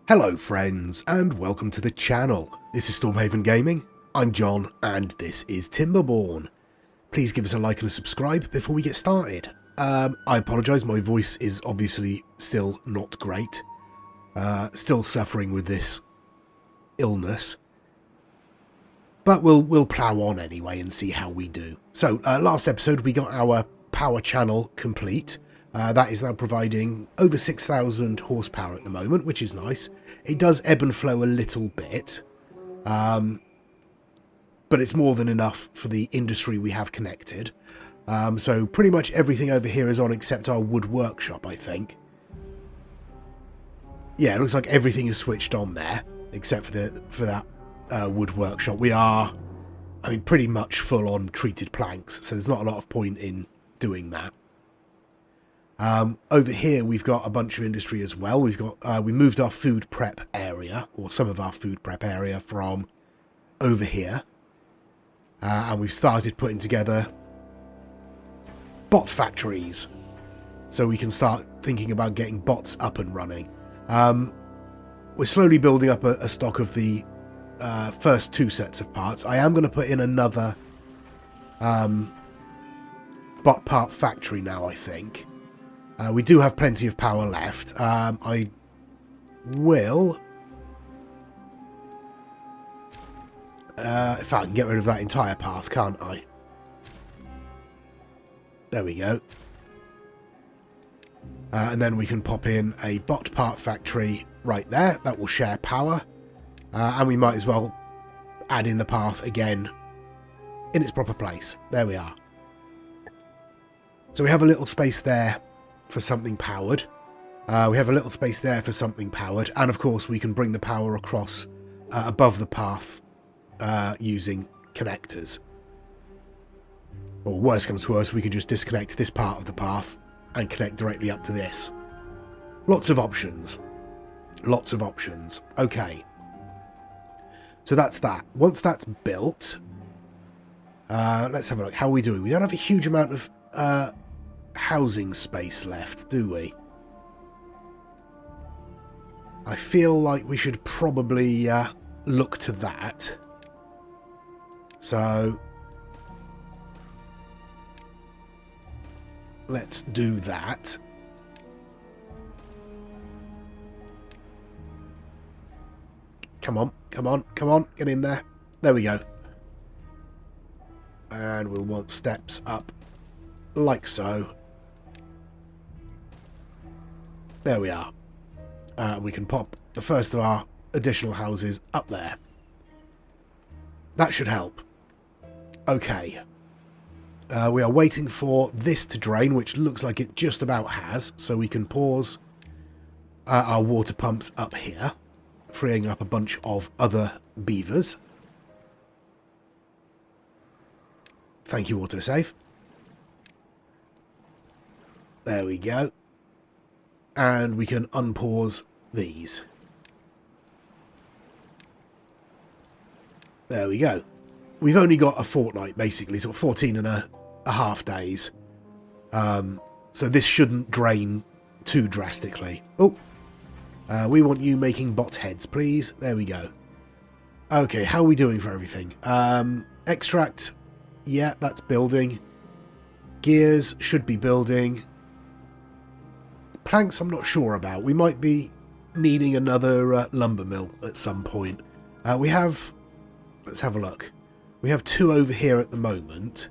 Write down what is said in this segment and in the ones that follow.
Hello friends, and welcome to the channel. This is Stormhaven Gaming, I'm John, and this is Timberborn. Please give us a like and a subscribe before we get started. I apologise, my voice is obviously still not great. Still suffering with this illness. But we'll plough on anyway and see how we do. So, last episode we got our power channel complete. That is now providing over 6,000 horsepower at the moment, which is nice. It does ebb and flow a little bit, but it's more than enough for the industry we have connected. So pretty much everything over here is on except our wood workshop, I think. Yeah, it looks like everything is switched on there, except for that wood workshop. We are, pretty much full on treated planks, so there's not a lot of point in doing that. Over here we've got a bunch of industry as well. We moved our food prep area, or some of our food prep area, from over here, and we've started putting together bot factories, so we can start thinking about getting bots up and running. We're slowly building up a stock of the first two sets of parts. I am going to put in another bot part factory now, I think. We do have plenty of power left. I will... if I can get rid of that entire path, can't I? There we go. And then we can pop in a bot part factory right there. That will share power. And we might as well add in the path again in its proper place. There we are. So we have a little space there for something powered. We have a little space there for something powered, and of course we can bring the power across above the path using connectors. Or worst comes to worst, we can just disconnect this part of the path and connect directly up to this. Lots of options. Lots of options. Okay. So that's that. Once that's built, let's have a look. How are we doing? We don't have a huge amount of housing space left, do we? I feel like we should probably look to that. So let's do that. Come on, come on, come on, get in there. There we go. And we'll want steps up like so. There we are. We can pop the first of our additional houses up there. That should help. Okay. We are waiting for this to drain, which looks like it just about has, so we can pause our water pumps up here, freeing up a bunch of other beavers. Thank you, autosave. There we go. And we can unpause these. There we go. We've only got a fortnight, basically, so 14 and a half days. So this shouldn't drain too drastically. Oh, we want you making bot heads, please. There we go. Okay, how are we doing for everything? Extract, yeah, that's building. Gears should be building. Planks I'm not sure about. We might be needing another lumber mill at some point. We have... Let's have a look. We have two over here at the moment.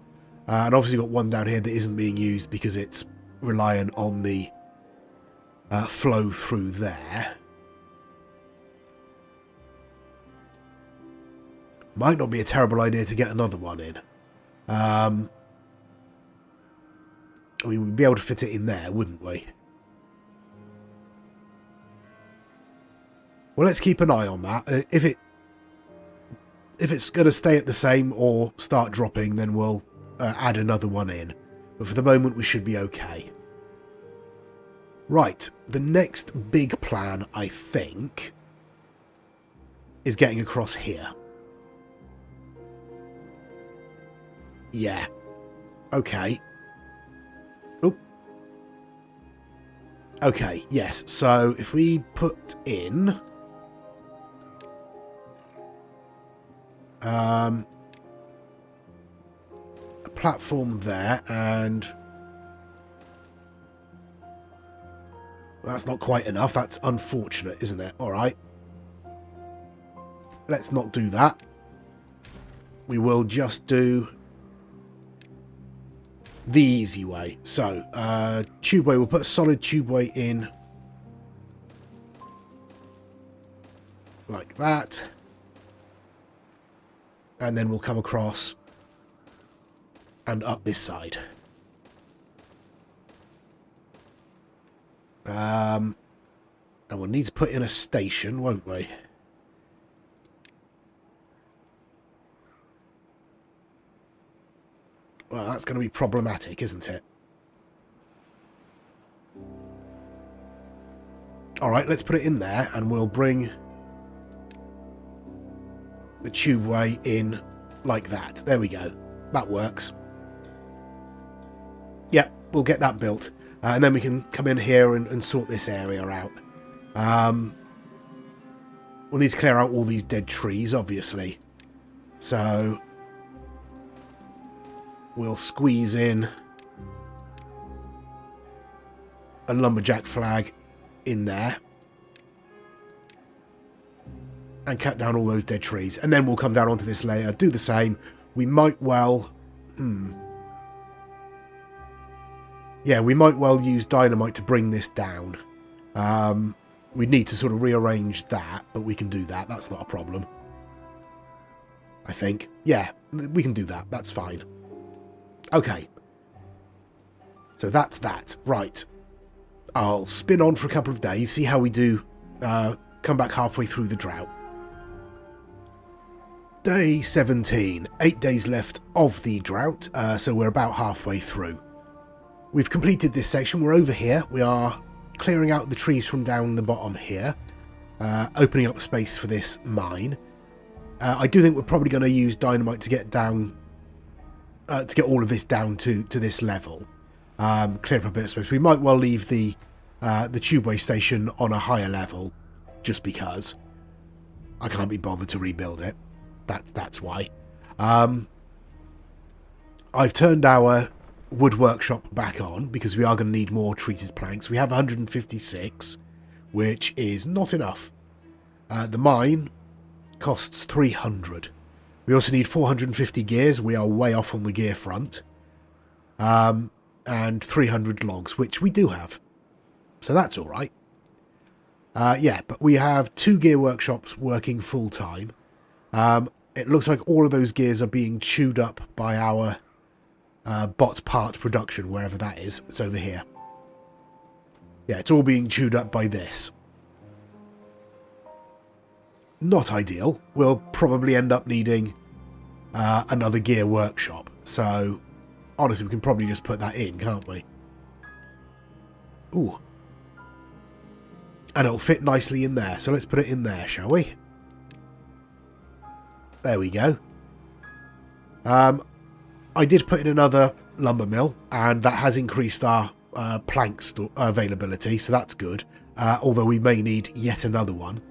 And obviously got one down here that isn't being used because it's reliant on the flow through there. Might not be a terrible idea to get another one in. We'd be able to fit it in there, wouldn't we? Well, let's keep an eye on that. If it's going to stay at the same or start dropping, then we'll add another one in. But for the moment, we should be okay. Right, the next big plan, I think, is getting across here. Yeah. Okay. Oh. Okay, yes. So if we put in A platform there, and that's not quite enough. That's unfortunate, isn't it? All right. Let's not do that. We will just do the easy way. So, tubeway, we'll put a solid tubeway in like that. And then we'll come across and up this side. And we'll need to put in a station, won't we? Well, that's going to be problematic, isn't it? Alright, let's put it in there, and we'll bring the tubeway in like that. There we go. That works. Yep, we'll get that built. And then we can come in here and sort this area out. We'll need to clear out all these dead trees, obviously. So we'll squeeze in a lumberjack flag in there and cut down all those dead trees. And then we'll come down onto this layer, do the same. We might well... Yeah, we might well use dynamite to bring this down. We'd need to sort of rearrange that, but we can do that. That's not a problem. I think. Yeah, we can do that. That's fine. Okay. So that's that. Right. I'll spin on for a couple of days, see how we do. Come back halfway through the drought. Day 17. 8 days left of the drought, so we're about halfway through. We've completed this section. We're over here. We are clearing out the trees from down the bottom here, opening up space for this mine. I do think we're probably going to use dynamite to get down, to get all of this down to this level. Clear up a bit of space. We might well leave the tubeway station on a higher level, just because I can't be bothered to rebuild it. That's why. I've turned our wood workshop back on because we are going to need more treated planks. We have 156, which is not enough. The mine costs 300. We also need 450 gears. We are way off on the gear front. And 300 logs, which we do have. So that's all right. Yeah, but we have 2 gear workshops working full time. It looks like all of those gears are being chewed up by our bot part production, wherever that is. It's over here. Yeah, it's all being chewed up by this. Not ideal. We'll probably end up needing another gear workshop. So, honestly, we can probably just put that in, can't we? Ooh. And it'll fit nicely in there. So let's put it in there, shall we? There we go. I did put in another lumber mill, and that has increased our plank availability, so that's good. Although we may need yet another one,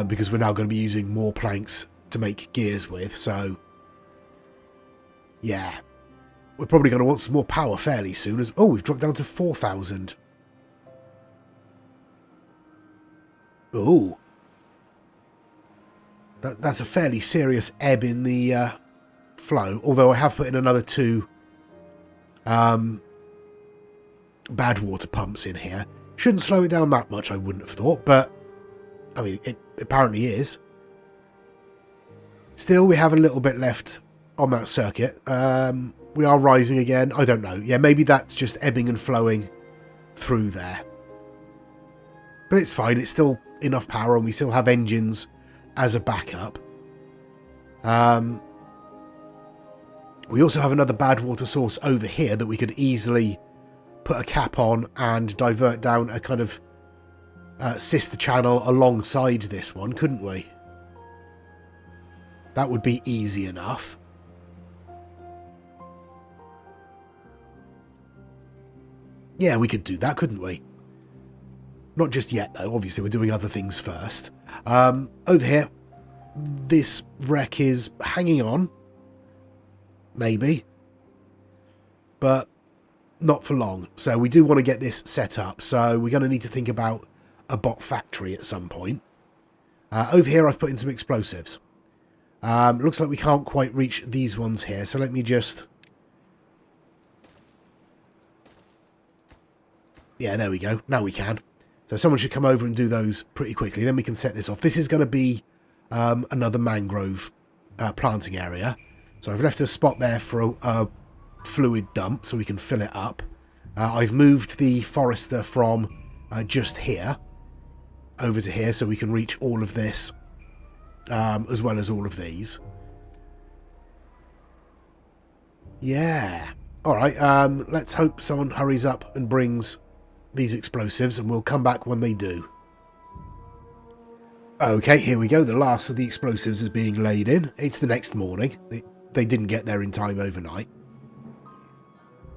because we're now going to be using more planks to make gears with, so yeah. We're probably going to want some more power fairly soon. Oh, we've dropped down to 4,000. Ooh. That's a fairly serious ebb in the flow, although I have put in another 2 bad water pumps in here. Shouldn't slow it down that much, I wouldn't have thought, but I mean, it apparently is. Still, we have a little bit left on that circuit. We are rising again. I don't know. Yeah, maybe that's just ebbing and flowing through there. But it's fine. It's still enough power, and we still have engines as a backup. We also have another bad water source over here that we could easily put a cap on and divert down a kind of sister channel alongside this one, couldn't we? That would be easy enough. Yeah, we could do that, couldn't we? Not just yet, though. Obviously, we're doing other things first. Over here, this wreck is hanging on. Maybe. But not for long. So we do want to get this set up. So we're going to need to think about a bot factory at some point. Over here I've put in some explosives. Looks like we can't quite reach these ones here. So let me just... Yeah, there we go. Now we can. So someone should come over and do those pretty quickly. Then we can set this off. This is going to be another mangrove planting area. So I've left a spot there for a fluid dump so we can fill it up. I've moved the forester from just here over to here so we can reach all of this as well as all of these. Yeah. Alright, let's hope someone hurries up and brings these explosives, and we'll come back when they do. Okay, here we go. The last of the explosives is being laid in. It's the next morning. They didn't get there in time overnight.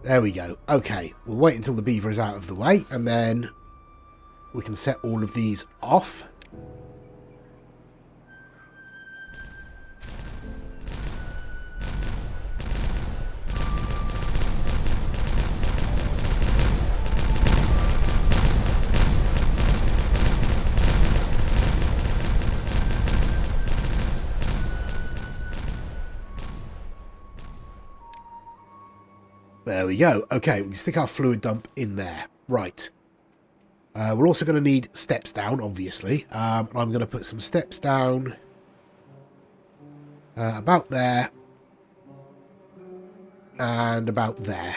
There we go. Okay, we'll wait until the beaver is out of the way, and then we can set all of these off. There we go. Okay, we can stick our fluid dump in there. Right. We're also going to need steps down, obviously. I'm going to put some steps down about there and about there.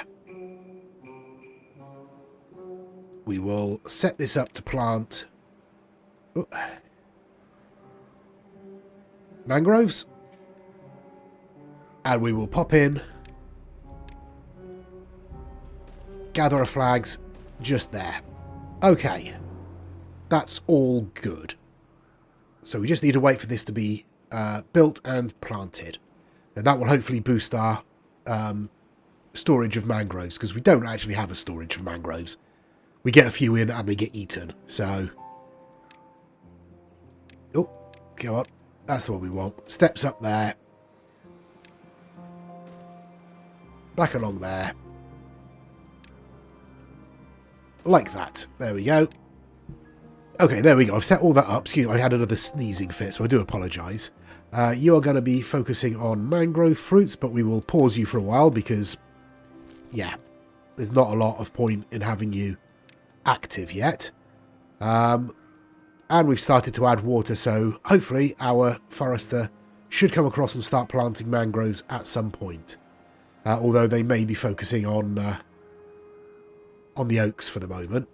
We will set this up to plant mangroves, and we will pop in, gather our flags just there. Okay, that's all good. So we just need to wait for this to be built and planted. And that will hopefully boost our storage of mangroves, because we don't actually have a storage of mangroves. We get a few in and they get eaten, so... Oh, go on. That's what we want. Steps up there. Back along there. Like that. There we go. Okay, there we go. I've set all that up. Excuse me, I had another sneezing fit, so I do apologise. You are going to be focusing on mangrove fruits, but we will pause you for a while because, yeah, there's not a lot of point in having you active yet. And we've started to add water, so hopefully our forester should come across and start planting mangroves at some point. Although they may be focusing on the oaks for the moment.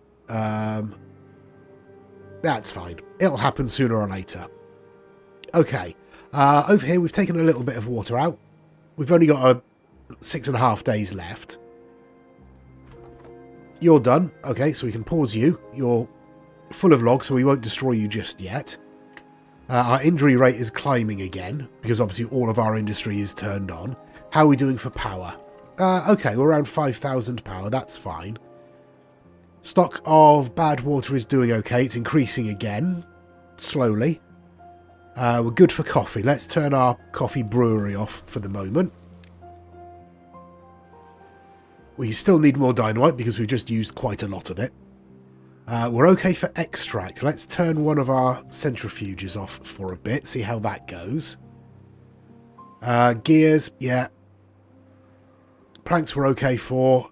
That's fine. It'll happen sooner or later. Okay. Over here, we've taken a little bit of water out. We've only got 6.5 days left. You're done. Okay, so we can pause you. You're full of logs, so we won't destroy you just yet. Our injury rate is climbing again, because obviously all of our industry is turned on. How are we doing for power? Okay, we're around 5,000 power. That's fine. Stock of bad water is doing okay. It's increasing again, slowly. We're good for coffee. Let's turn our coffee brewery off for the moment. We still need more dynamite because we've just used quite a lot of it. We're okay for extract. Let's turn one of our centrifuges off for a bit, see how that goes. Gears, yeah. Planks we're okay for.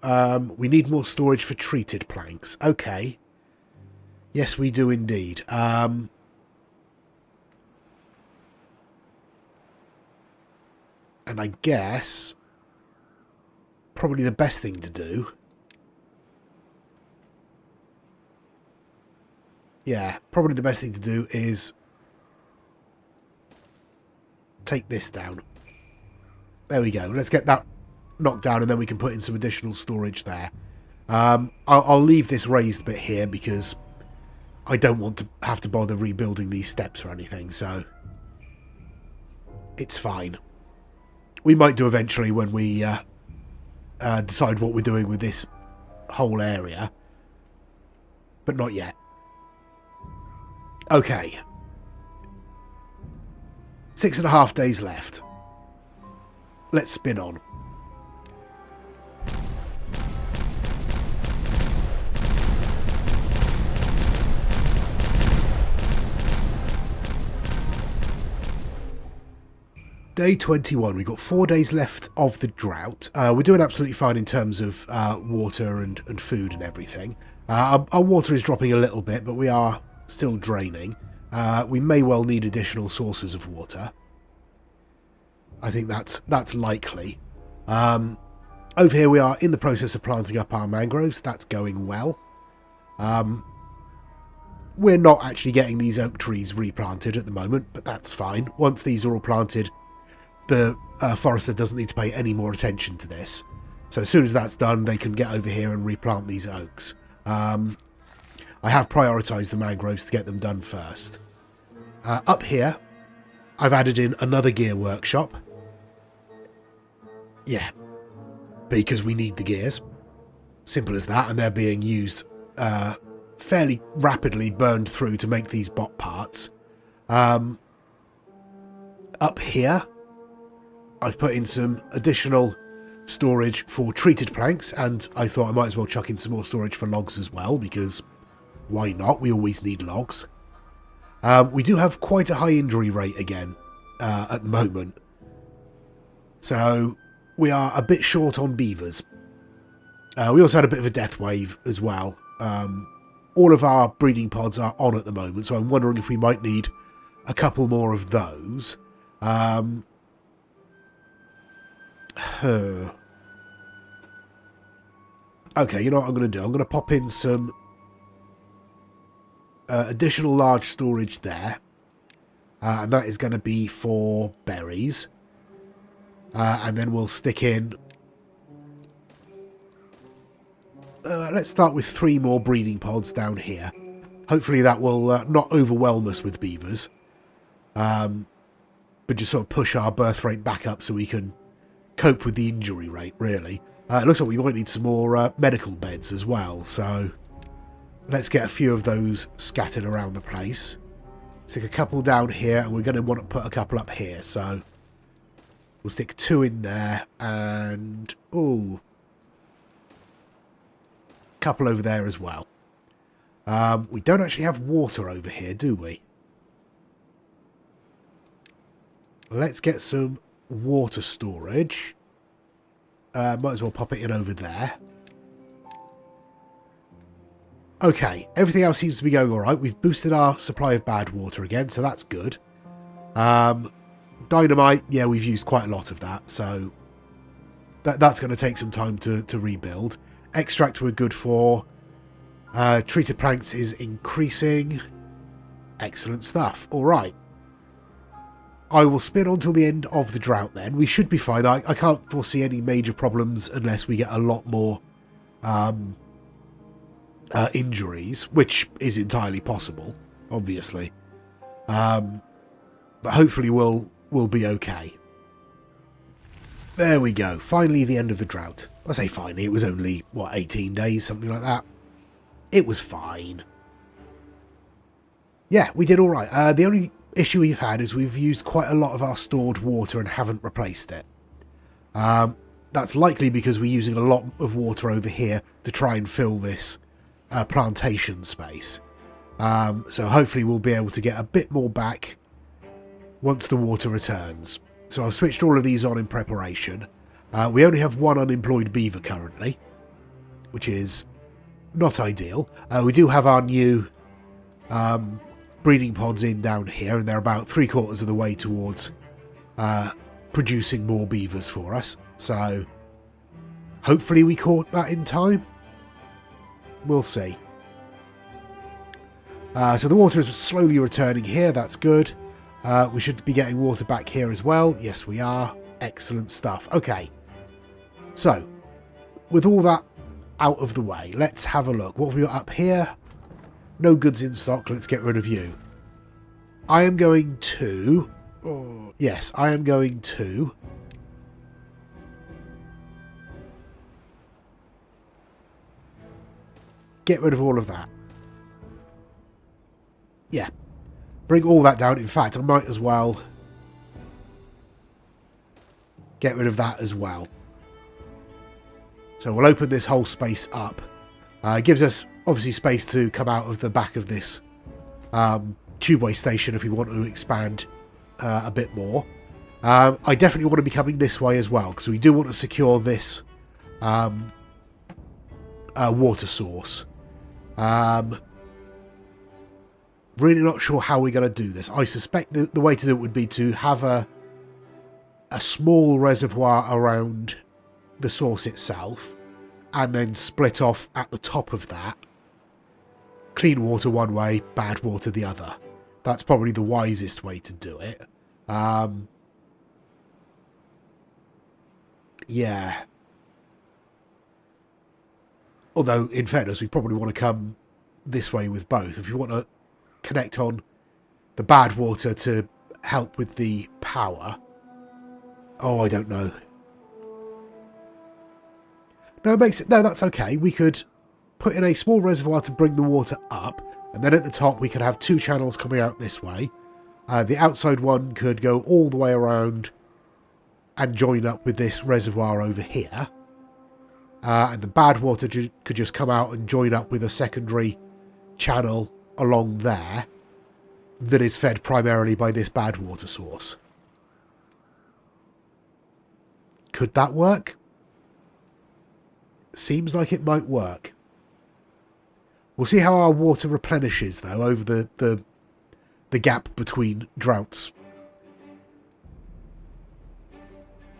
We need more storage for treated planks. Okay. Yes, we do indeed. And I guess probably the best thing to do... Yeah, probably the best thing to do is take this down. There we go. Let's get that knocked down and then we can put in some additional storage there. I'll leave this raised bit here because I don't want to have to bother rebuilding these steps or anything, so it's fine. We might do eventually when we decide what we're doing with this whole area, but not yet. Okay. 6.5 days left. Let's spin on. Day 21, we've got 4 days left of the drought. We're doing absolutely fine in terms of water and food and everything. Our water is dropping a little bit, but we are still draining. We may well need additional sources of water. I think that's likely. Over here we are in the process of planting up our mangroves. That's going well. We're not actually getting these oak trees replanted at the moment, but that's fine. Once these are all planted, the forester doesn't need to pay any more attention to this. So as soon as that's done, they can get over here and replant these oaks. I have prioritised the mangroves to get them done first. Up here, I've added in another gear workshop. Yeah, because we need the gears. Simple as that, and they're being used fairly rapidly, burned through to make these bot parts. Up here, I've put in some additional storage for treated planks, and I thought I might as well chuck in some more storage for logs as well, because why not? We always need logs. We do have quite a high injury rate again at the moment, so we are a bit short on beavers. We also had a bit of a death wave as well. All of our breeding pods are on at the moment, so I'm wondering if we might need a couple more of those. Okay, you know what I'm going to do? I'm going to pop in some additional large storage there. And that is going to be for berries. And then we'll stick in... let's start with 3 more breeding pods down here. Hopefully that will not overwhelm us with beavers. But just sort of push our birth rate back up so we can cope with the injury rate, really. It looks like we might need some more medical beds as well, so let's get a few of those scattered around the place. Stick a couple down here, and we're going to want to put a couple up here, so we'll stick 2 in there, and a couple over there as well. We don't actually have water over here, do we? Let's get some water storage. Might as well pop it in over there. Okay, everything else seems to be going alright. We've boosted our supply of bad water again, so that's good. Dynamite, yeah, we've used quite a lot of that, so that's going to take some time to rebuild. Extract we're good for. Treated planks is increasing. Excellent stuff. Alright. I will spin on till the end of the drought then. We should be fine. I can't foresee any major problems unless we get a lot more injuries, which is entirely possible, obviously. But hopefully we'll be okay. There we go. Finally the end of the drought. I say finally, it was only, what, 18 days, something like that. It was fine. Yeah, we did alright. The only issue we've had is we've used quite a lot of our stored water and haven't replaced it. That's likely because we're using a lot of water over here to try and fill this plantation space. So hopefully we'll be able to get a bit more back once the water returns. So I've switched all of these on in preparation. We only have 1 unemployed beaver currently, which is not ideal. We do have our new breeding pods in down here, and they're about 3/4 of the way towards producing more beavers for us. So hopefully we caught that in time. We'll see. So the water is slowly returning here. That's good. We should be getting water back here as well. Yes, we are. Excellent stuff. Okay. So, with all that out of the way, let's have a look. What have we got up here? No goods in stock. Let's get rid of you. I am going to... yes, I am going to... get rid of all of that. Yeah. Bring all that down. In fact, I might as well get rid of that as well. So we'll open this whole space up. It gives us obviously space to come out of the back of this tubeway station if we want to expand a bit more. I definitely want to be coming this way as well, because we do want to secure this water source. Really not sure how we're going to do this. I suspect the way to do it would be to have a small reservoir around the source itself, and then split off at the top of that. Clean water one way, bad water the other. That's probably the wisest way to do it. Yeah. Although, in fairness, we probably want to come this way with both. If you want to connect on the bad water to help with the power. Oh, I don't know. No, that's okay. We could put in a small reservoir to bring the water up, and then at the top we could have two channels coming out this way. The outside one could go all the way around and join up with this reservoir over here. And the bad water could just come out and join up with a secondary channel along there that is fed primarily by this bad water source. Could that work? Seems like it might work. We'll see how our water replenishes, though, over the gap between droughts.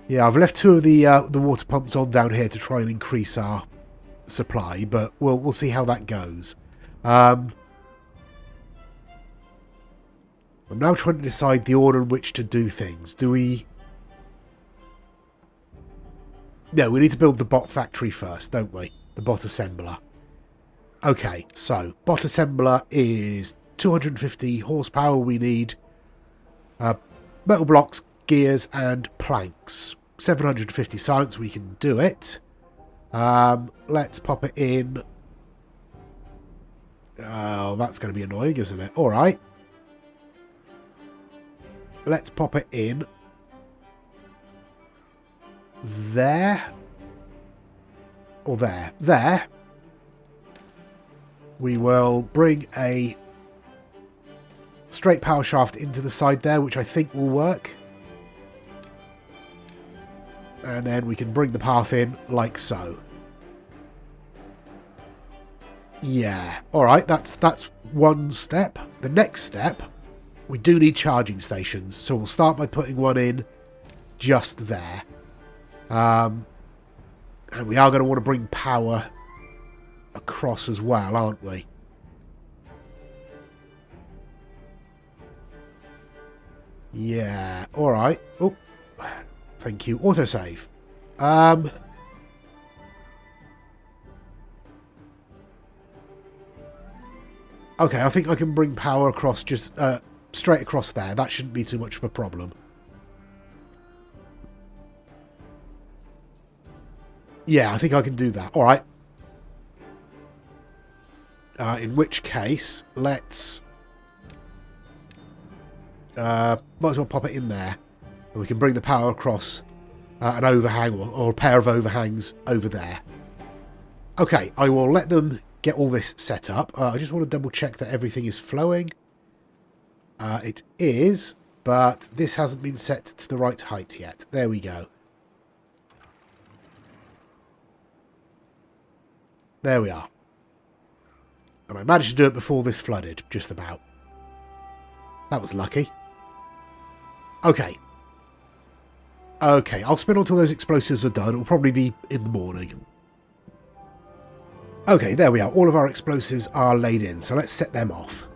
Yeah, I've left two of the water pumps on down here to try and increase our supply, but we'll see how that goes. I'm now trying to decide the order in which to do things. Do we... No, we need to build the bot factory first, don't we? The bot assembler. Okay, so bot assembler is 250 horsepower. We need metal blocks, gears, and planks. 750 science, we can do it. Let's pop it in. Oh, that's going to be annoying, isn't it? All right. Let's pop it in. There. Or there. There. We will bring a straight power shaft into the side there, which I think will work. And then we can bring the path in like so. Yeah. Alright, that's one step. The next step, we do need charging stations. So we'll start by putting one in just there. And we are going to want to bring power across as well, aren't we? Yeah. Alright. Oh. Thank you. Autosave. Okay, I think I can bring power across just straight across there. That shouldn't be too much of a problem. Yeah, I think I can do that. All right. In which case, let's... might as well pop it in there. And we can bring the power across an overhang or a pair of overhangs over there. Okay, I will let them get all this set up. I just want to double check that everything is flowing. It is, but this hasn't been set to the right height yet. There we go. There we are. And I managed to do it before this flooded, just about. That was lucky. Okay. Okay, I'll spin until those explosives are done. It'll probably be in the morning. Okay, there we are. All of our explosives are laid in, so let's set them off.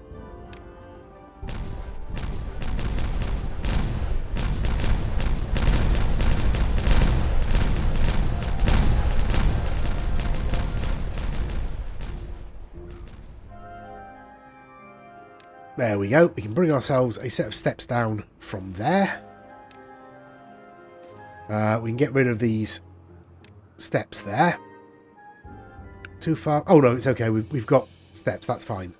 There we go. We can bring ourselves a set of steps down from there. We can get rid of these steps there. Too far. Oh, no, it's okay. We've got steps. That's fine.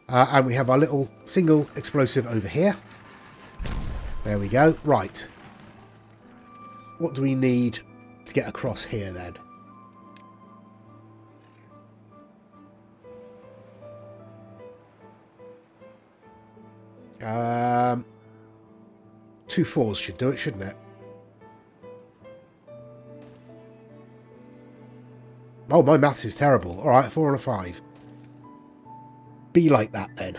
And we have our little single explosive over here. There we go. Right. what do we need to get across here then? Two 4s should do it, shouldn't it? Oh, my maths is terrible. All right, 4 and a 5. Be like that then.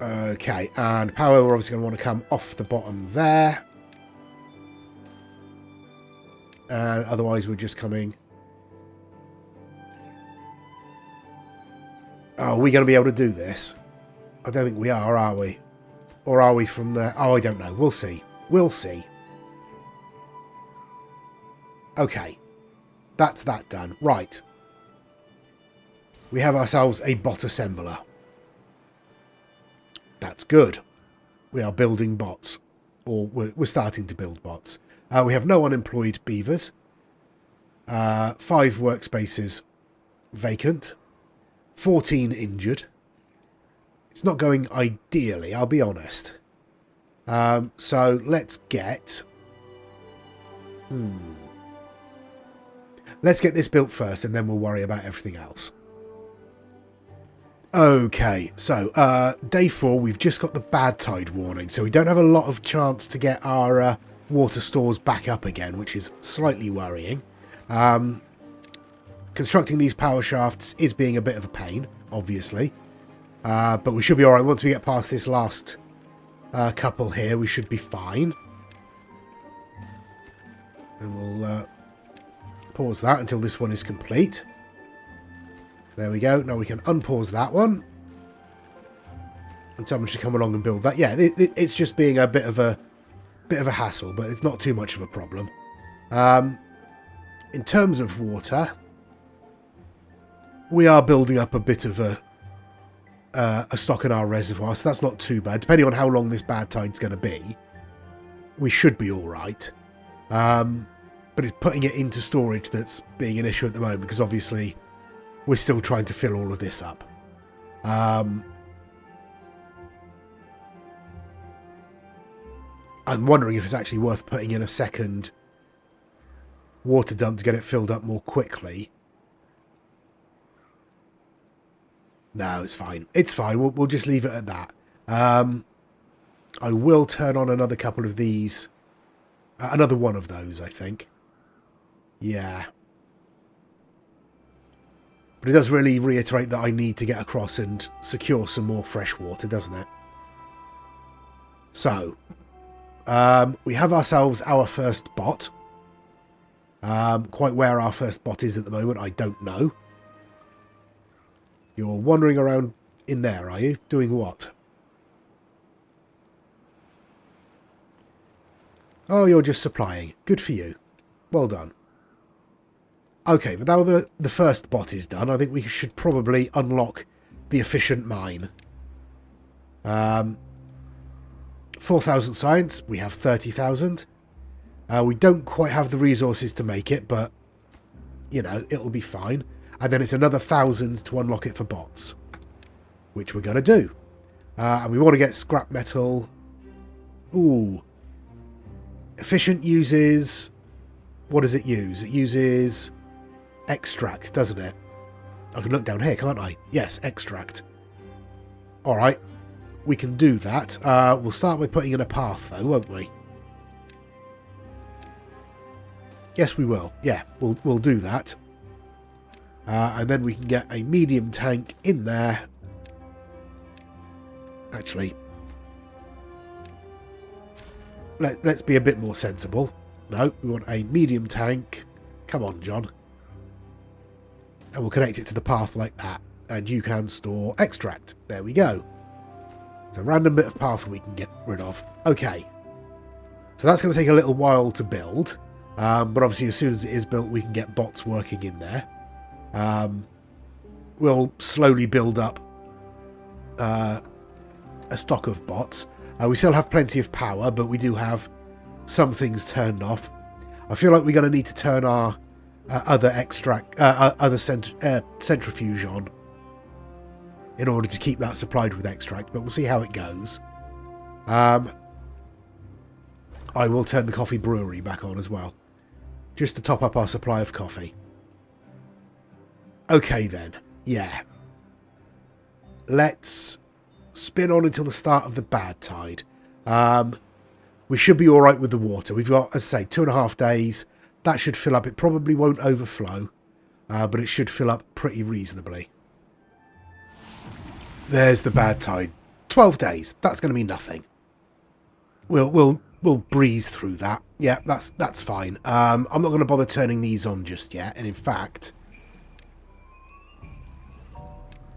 Okay, and power, we're obviously going to want to come off the bottom there. And otherwise we're just coming... Oh, are we going to be able to do this? I don't think we are we? Or are we from there? Oh, I don't know. We'll see. We'll see. Okay. That's that done. Right. We have ourselves a bot assembler. That's good. We are building bots. Or we're starting to build bots. We have no unemployed beavers. 5 workspaces vacant. 14 injured. It's not going ideally, I'll be honest. So let's get... Let's get this built first and then we'll worry about everything else. Okay, so day 4, we've just got the bad tide warning, so we don't have a lot of chance to get our water stores back up again, which is slightly worrying. Constructing these power shafts is being a bit of a pain, obviously, but we should be alright. Once we get past this last couple here, we should be fine. And we'll pause that until this one is complete. There we go. Now we can unpause that one. And someone should come along and build that. Yeah, it's just being a bit of a hassle, but it's not too much of a problem. In terms of water, we are building up a bit of a stock in our reservoir, so that's not too bad. Depending on how long this bad tide's going to be, we should be all right. But it's putting it into storage that's being an issue at the moment, because obviously we're still trying to fill all of this up. I'm wondering if it's actually worth putting in a second water dump to get it filled up more quickly. No, it's fine. It's fine. We'll just leave it at that. I will turn on another couple of these. Another one of those, I think. Yeah. But it does really reiterate that I need to get across and secure some more fresh water, doesn't it? So, we have ourselves our first bot. Quite where our first bot is at the moment, I don't know. You're wandering around in there, are you? Doing what? Oh, you're just supplying. Good for you. Well done. Okay, but now the first bot is done, I think we should probably unlock the efficient mine. 4,000 science. We have 30,000. We don't quite have the resources to make it, but, you know, it'll be fine. And then it's another 1,000 to unlock it for bots, which we're going to do. And we want to get scrap metal. Ooh. Efficient uses... What does it use? It uses extract, doesn't it? I can look down here, can't I? Yes, extract. Alright. We can do that. We'll start by putting in a path, though, won't we? Yes, we will. Yeah, we'll do that. And then we can get a medium tank in there. Actually, let's be a bit more sensible. No, we want a medium tank. Come on, John. And we'll connect it to the path like that. And you can store extract. There we go. It's a random bit of path we can get rid of. Okay. So that's going to take a little while to build. But obviously as soon as it is built, we can get bots working in there. We'll slowly build up a stock of bots. We still have plenty of power, but we do have some things turned off. I feel like we're going to need to turn our other centrifuge on in order to keep that supplied with extract, but we'll see how it goes. I will turn the coffee brewery back on as well, just to top up our supply of coffee. Okay then, yeah. Let's spin on until the start of the bad tide. We should be alright with the water. We've got, as I say, 2.5 days. That should fill up. It probably won't overflow, but it should fill up pretty reasonably. There's the bad tide. 12 days. That's going to be nothing. We'll breeze through that. Yeah, that's fine. I'm not going to bother turning these on just yet. And in fact,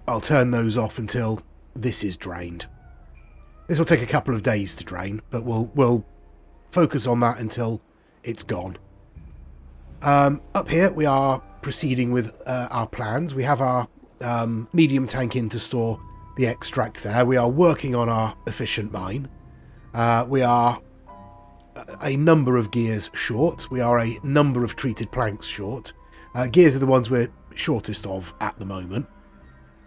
I'll turn those off until this is drained. This will take a couple of days to drain, but we'll focus on that until it's gone. Up here, we are proceeding with our plans. We have our medium tank in to store the extract there. We are working on our efficient mine. We are a number of gears short. We are a number of treated planks short. Gears are the ones we're shortest of at the moment.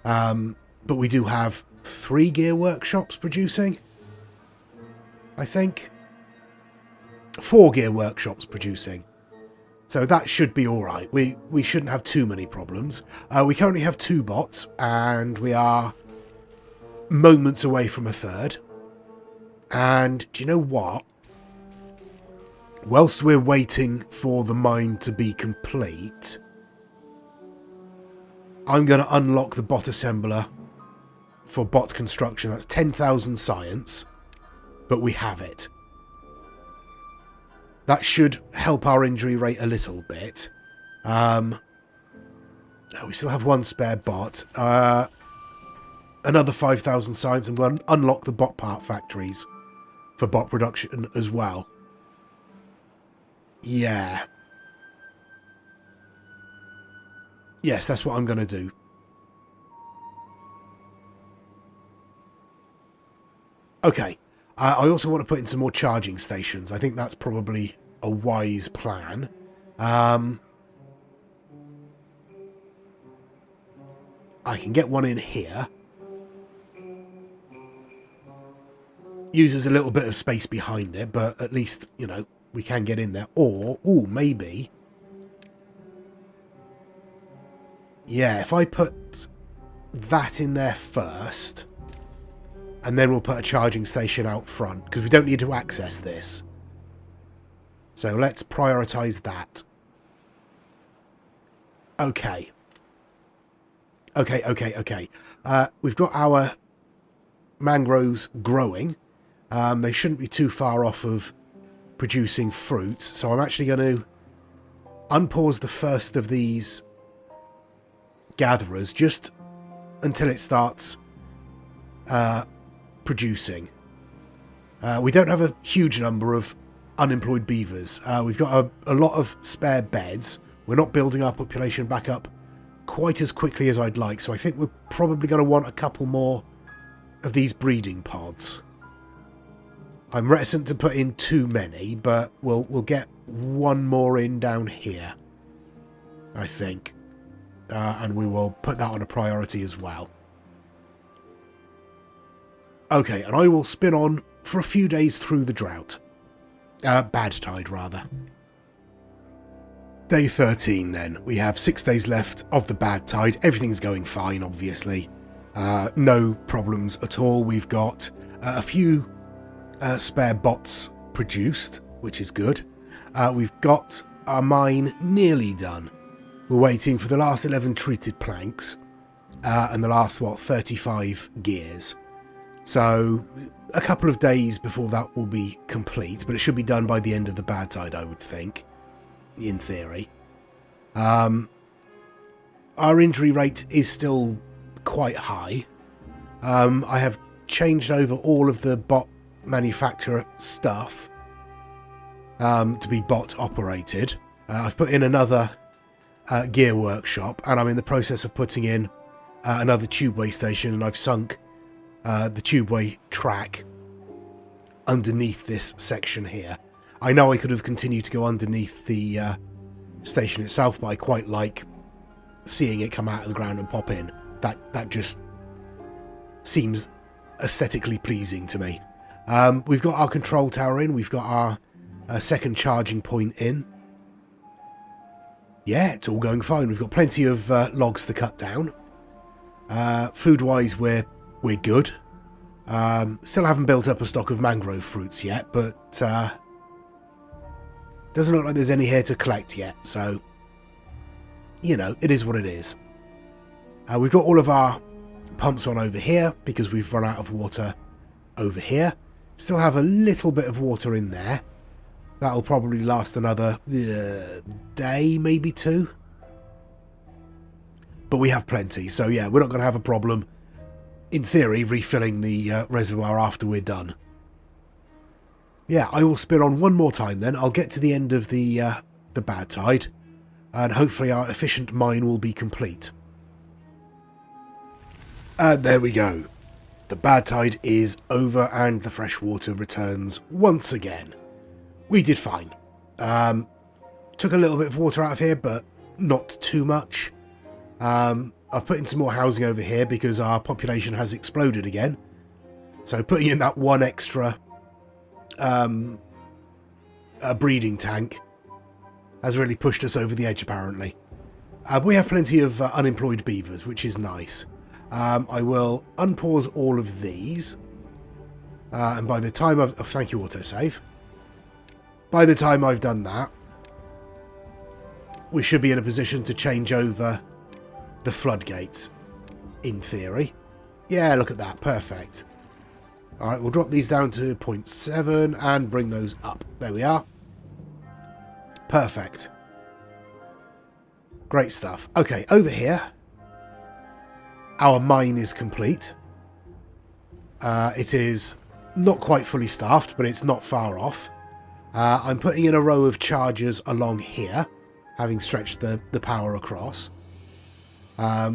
But we do have 3 gear workshops producing, I think. 4 gear workshops producing. So that should be alright. We shouldn't have too many problems. We currently have 2 bots, and we are moments away from a 3rd. And do you know what? Whilst we're waiting for the mine to be complete, I'm going to unlock the bot assembler for bot construction. That's 10,000 science, but we have it. That should help our injury rate a little bit. We still have 1 spare bot. Another 5,000 science. I'm going to unlock the bot part factories for bot production as well. Yeah. Yes, that's what I'm going to do. Okay. I also want to put in some more charging stations. I think that's probably a wise plan. I can get one in here. Uses a little bit of space behind it, but at least, you know, we can get in there. Or, ooh, maybe. Yeah, if I put that in there first, and then we'll put a charging station out front, because we don't need to access this. So let's prioritise that. Okay. Okay. We've got our mangroves growing. They shouldn't be too far off of producing fruit. So I'm actually going to unpause the first of these gatherers just until it starts producing. We don't have a huge number of unemployed beavers. We've got a lot of spare beds. We're not building our population back up quite as quickly as I'd like, so I think we're probably going to want a couple more of these breeding pods. I'm reticent to put in too many, but we'll get 1 more in down here, I think. And we will put that on a priority as well. Okay, and I will spin on for a few days through the drought. Bad tide, rather. Day 13, then. We have 6 days left of the bad tide. Everything's going fine, obviously. No problems at all. We've got a few spare bots produced, which is good. We've got our mine nearly done. We're waiting for the last 11 treated planks and the last, 35 gears. So a couple of days before that will be complete, but it should be done by the end of the bad tide, I would think, in theory. Our injury rate is still quite high. I have changed over all of the bot manufacturer stuff to be bot operated. I've put in another gear workshop, and I'm in the process of putting in another tubeway station, and I've sunk the tubeway track underneath this section here. I know I could have continued to go underneath the station itself, but I quite like seeing it come out of the ground and pop in. That just seems aesthetically pleasing to me. We've got our control tower in, we've got our a second charging point in. Yeah, it's all going fine. We've got plenty of logs to cut down. Food-wise, we're good. Still haven't built up a stock of mangrove fruits yet, but doesn't look like there's any here to collect yet. So, you know, it is what it is. We've got all of our pumps on over here because we've run out of water over here. Still have a little bit of water in there. That'll probably last another day, maybe 2. But we have plenty, so yeah, we're not going to have a problem, in theory, refilling the reservoir after we're done. Yeah, I will spin on one more time then. I'll get to the end of the bad tide, and hopefully our efficient mine will be complete. And there we go. The bad tide is over and the fresh water returns once again. We did fine. Took a little bit of water out of here, but not too much. I've put in some more housing over here because our population has exploded again. So putting in that one extra breeding tank has really pushed us over the edge, apparently. We have plenty of unemployed beavers, which is nice. I will unpause all of these. And by the time I've... Oh, thank you, autosave. By the time I've done that, we should be in a position to change over the floodgates, in theory. Yeah, look at that. Perfect. Alright, we'll drop these down to 0.7 and bring those up. There we are. Perfect. Great stuff. Okay, over here, our mine is complete. It is not quite fully staffed, but it's not far off. I'm putting in a row of chargers along here, having stretched the power across.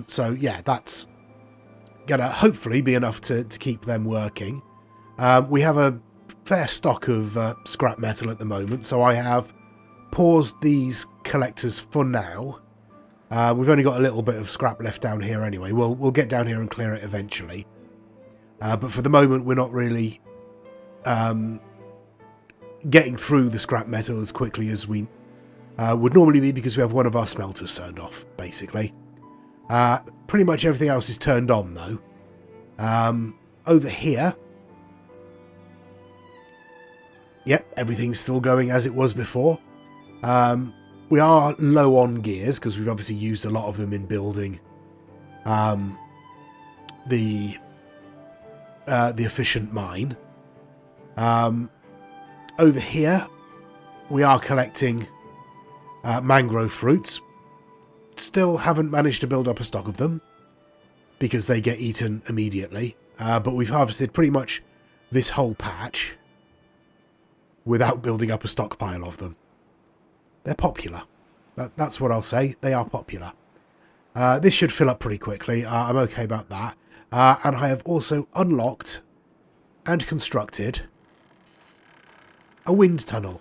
So yeah, that's going to hopefully be enough to keep them working. We have a fair stock of scrap metal at the moment, so I have paused these collectors for now. We've only got a little bit of scrap left down here anyway. We'll get down here and clear it eventually. But for the moment, we're not really getting through the scrap metal as quickly as we would normally be because we have one of our smelters turned off, basically. Pretty much everything else is turned on, though. Over here, yep, everything's still going as it was before. We are low on gears because we've obviously used a lot of them in building the efficient mine. Over here, we are collecting mangrove fruits. Still haven't managed to build up a stock of them because they get eaten immediately. But we've harvested pretty much this whole patch without building up a stockpile of them. They're popular. That's what I'll say. They are popular. This should fill up pretty quickly. I'm okay about that. And I have also unlocked and constructed a wind tunnel.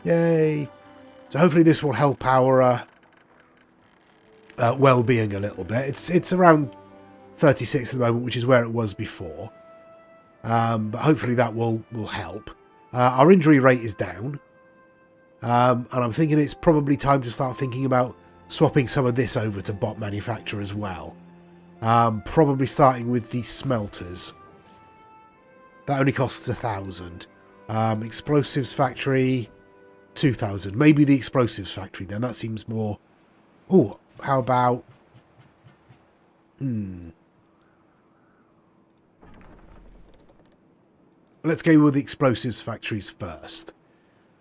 Yay. So hopefully this will help our well-being a little bit. It's around 36 at the moment, which is where it was before. But hopefully that will help. Our injury rate is down. And I'm thinking it's probably time to start thinking about swapping some of this over to bot manufacture as well. Probably starting with the smelters. That only costs 1,000. Explosives factory, 2,000. Maybe the explosives factory then. That seems more... Oh, how about... Let's go with the explosives factories first.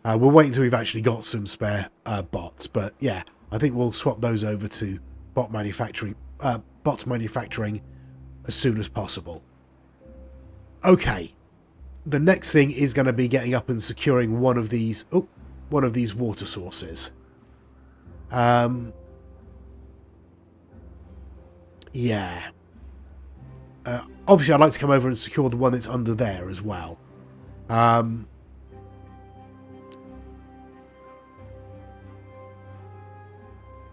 We'll wait until we've actually got some spare bots. But yeah, I think we'll swap those over to bot manufacturing as soon as possible. Okay. The next thing is going to be getting up and securing one of these water sources. Yeah. Obviously, I'd like to come over and secure the one that's under there as well.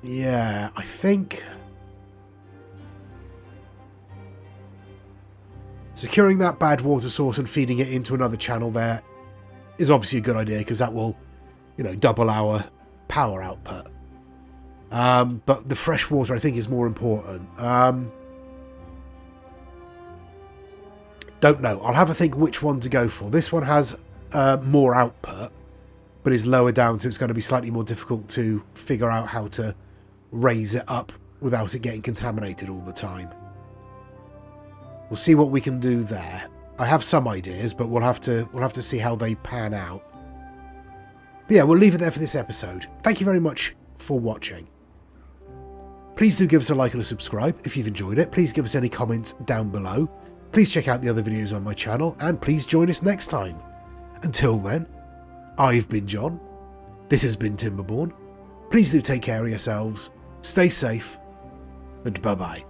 Yeah, I think... Securing that bad water source and feeding it into another channel there is obviously a good idea because that will, you know, double our power output. But the fresh water I think is more important. Don't know. I'll have a think which one to go for. This one has more output, but is lower down, so it's going to be slightly more difficult to figure out how to raise it up without it getting contaminated all the time. We'll see what we can do there. I have some ideas, but we'll have to see how they pan out. But yeah, we'll leave it there for this episode. Thank you very much for watching. Please do give us a like and a subscribe if you've enjoyed it. Please give us any comments down below. Please check out the other videos on my channel, and please join us next time. Until then, I've been John. This has been Timberborn. Please do take care of yourselves, stay safe, and bye-bye.